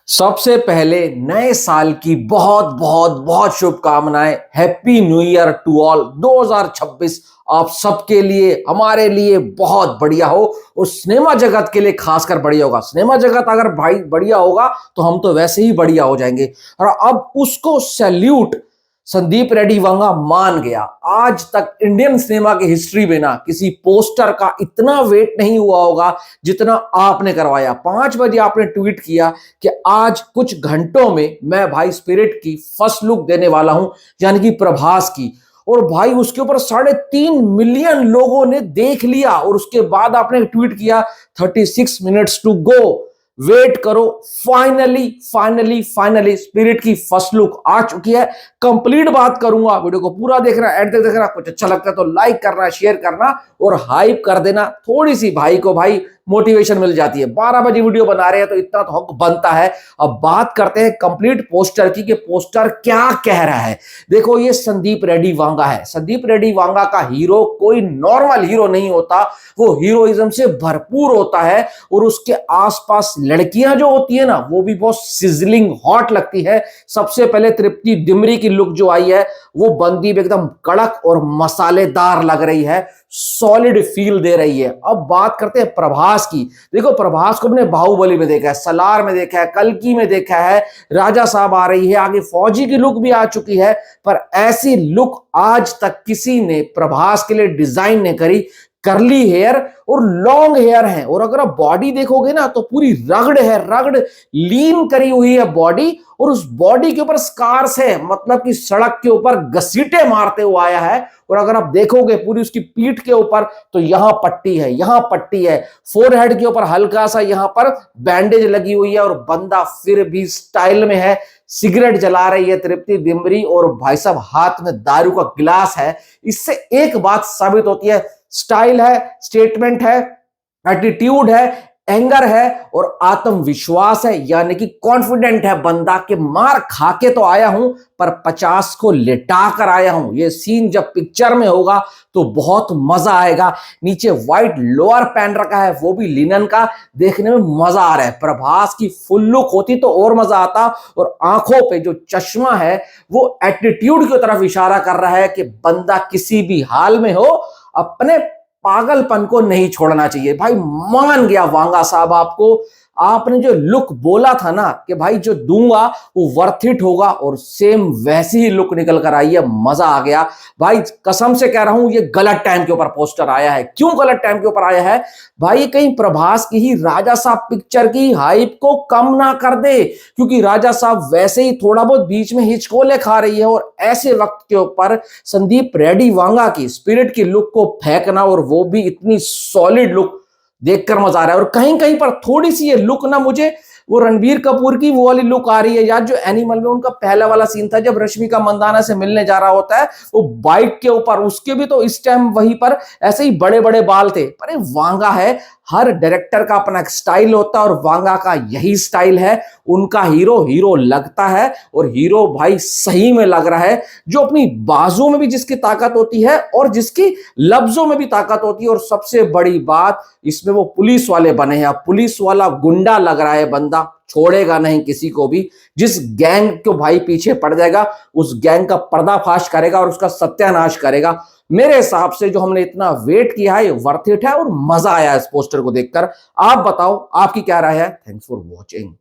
सबसे पहले नए साल की बहुत बहुत बहुत शुभकामनाएं। Happy new year to all. 2026 आप सबके लिए, हमारे लिए बहुत बढ़िया हो और सिनेमा जगत के लिए खासकर बढ़िया होगा। सिनेमा जगत अगर भाई बढ़िया होगा तो हम तो वैसे ही बढ़िया हो जाएंगे। और अब उसको सैल्यूट संदीप रेड्डी वांगा मान गया। आज तक इंडियन सिनेमा की हिस्ट्री में ना किसी पोस्टर का इतना वेट नहीं हुआ होगा जितना आपने करवाया। 5 बजे आपने ट्वीट किया कि आज कुछ घंटों में मैं भाई स्पिरिट की फर्स्ट लुक देने वाला हूं, यानी कि प्रभास की। और भाई उसके ऊपर 3.5 मिलियन लोगों ने देख लिया और उसके बाद आपने ट्वीट किया 36 मिनट्स टू गो, वेट करो। फाइनली फाइनली फाइनली स्पिरिट की फर्स्ट लुक आ चुकी है। कंप्लीट बात करूंगा, वीडियो को पूरा देखना, एंड तक देखना। कुछ अच्छा लगता है तो लाइक करना, शेयर करना और हाइप कर देना। थोड़ी सी भाई को भाई मोटिवेशन मिल जाती है। 12 बजे वीडियो बना रहे हैं तो इतना तो हक बनता है। अब बात करते हैं कंप्लीट पोस्टर की कि पोस्टर क्या कह रहा है। देखो, ये संदीप रेड्डी वांगा है। संदीप रेड्डी वांगा का हीरो कोई नॉर्मल हीरो नहीं होता, वो हीरोइज्म से भरपूर होता है। और उसके आसपास लड़कियां जो होती है ना, वो भी बहुत सिजलिंग हॉट लगती है। सबसे पहले तृप्ति डिमरी की लुक जो आई है, वो बंदी भी एकदम कड़क और मसालेदार लग रही है, सॉलिड फील दे रही है। अब बात करते हैं प्रभास की। देखो, प्रभास को हमने बाहुबली में देखा है, सलार में देखा है, कल्कि में देखा है, राजा साहब आ रही है, आगे फौजी की लुक भी आ चुकी है। पर ऐसी लुक आज तक किसी ने प्रभास के लिए डिजाइन नहीं करी। करली हेयर और लॉन्ग हेयर है, और अगर आप बॉडी देखोगे ना तो पूरी रगड़ है, रगड़ लीन करी हुई है बॉडी। और उस बॉडी के ऊपर स्कार्स है, मतलब कि सड़क के ऊपर घसीटे मारते हुए आया है। और अगर आप देखोगे पूरी उसकी पीठ के ऊपर तो यहां पट्टी है, यहां पट्टी है, फोरहेड के ऊपर हल्का सा यहां पर बैंडेज लगी हुई है। और बंदा फिर भी स्टाइल में है। सिगरेट जला रही है तृप्ति डिमरी, और भाई साहब हाथ में दारू का गिलास है। इससे एक बात साबित होती है, स्टाइल है, स्टेटमेंट है, एटीट्यूड है, एंगर है और आत्मविश्वास है। यानी कि कॉन्फिडेंट है बंदा के मार खा के तो आया हूं पर 50 को लिटा कर आया हूं। ये सीन जब पिक्चर में होगा तो बहुत मजा आएगा। नीचे व्हाइट लोअर पहन रखा है, वो भी लिनन का, देखने में मजा आ रहा है। प्रभास की फुल लुक होती तो और मजा आता। और आंखों पे जो चश्मा है वो एटीट्यूड की तरफ इशारा कर रहा है कि बंदा किसी भी हाल में हो अपने पागलपन को नहीं छोड़ना चाहिए। भाई मान गया वांगा साहब आपको। आपने जो लुक बोला था ना कि भाई जो दूंगा वो वर्थ इट होगा, और सेम वैसी ही लुक निकल कर आई है। मजा आ गया भाई, कसम से कह रहा हूं। ये गलत टाइम के ऊपर पोस्टर आया है। क्यों गलत टाइम के ऊपर आया है भाई? कहीं प्रभास की ही राजा साहब पिक्चर की हाइप को कम ना कर दे, क्योंकि राजा साहब वैसे ही थोड़ा बहुत बीच में हिचकोले खा रही है। और ऐसे वक्त के ऊपर संदीप रेड्डी वांगा की स्पिरिट की लुक को फेंकना, और वो भी इतनी सॉलिड लुक, देखकर मजा आ रहा है। और कहीं कहीं पर थोड़ी सी ये लुक ना मुझे वो रणबीर कपूर की वो वाली लुक आ रही है यार, जो एनिमल में उनका पहला वाला सीन था जब रश्मिका मंदाना से मिलने जा रहा होता है वो बाइक के ऊपर। उसके भी तो इस टाइम वहीं पर ऐसे ही बड़े बड़े बाल थे। पर वांगा है, हर डायरेक्टर का अपना एक स्टाइल होता है और वांगा का यही स्टाइल है। उनका हीरो हीरो लगता है, और हीरो भाई सही में लग रहा है। जो अपनी बाजू में भी जिसकी ताकत होती है और जिसकी लफ्जों में भी ताकत होती है। और सबसे बड़ी बात, इसमें वो पुलिस वाले बने हैं। पुलिस वाला गुंडा लग रहा है बंदा, छोड़ेगा नहीं किसी को भी। जिस गैंग को भाई पीछे पड़ जाएगा उस गैंग का पर्दाफाश करेगा और उसका सत्यानाश करेगा। मेरे हिसाब से जो हमने इतना वेट किया है वर्थ इट है, और मजा आया इस पोस्टर को देखकर। आप बताओ आपकी क्या राय है? Thanks for watching.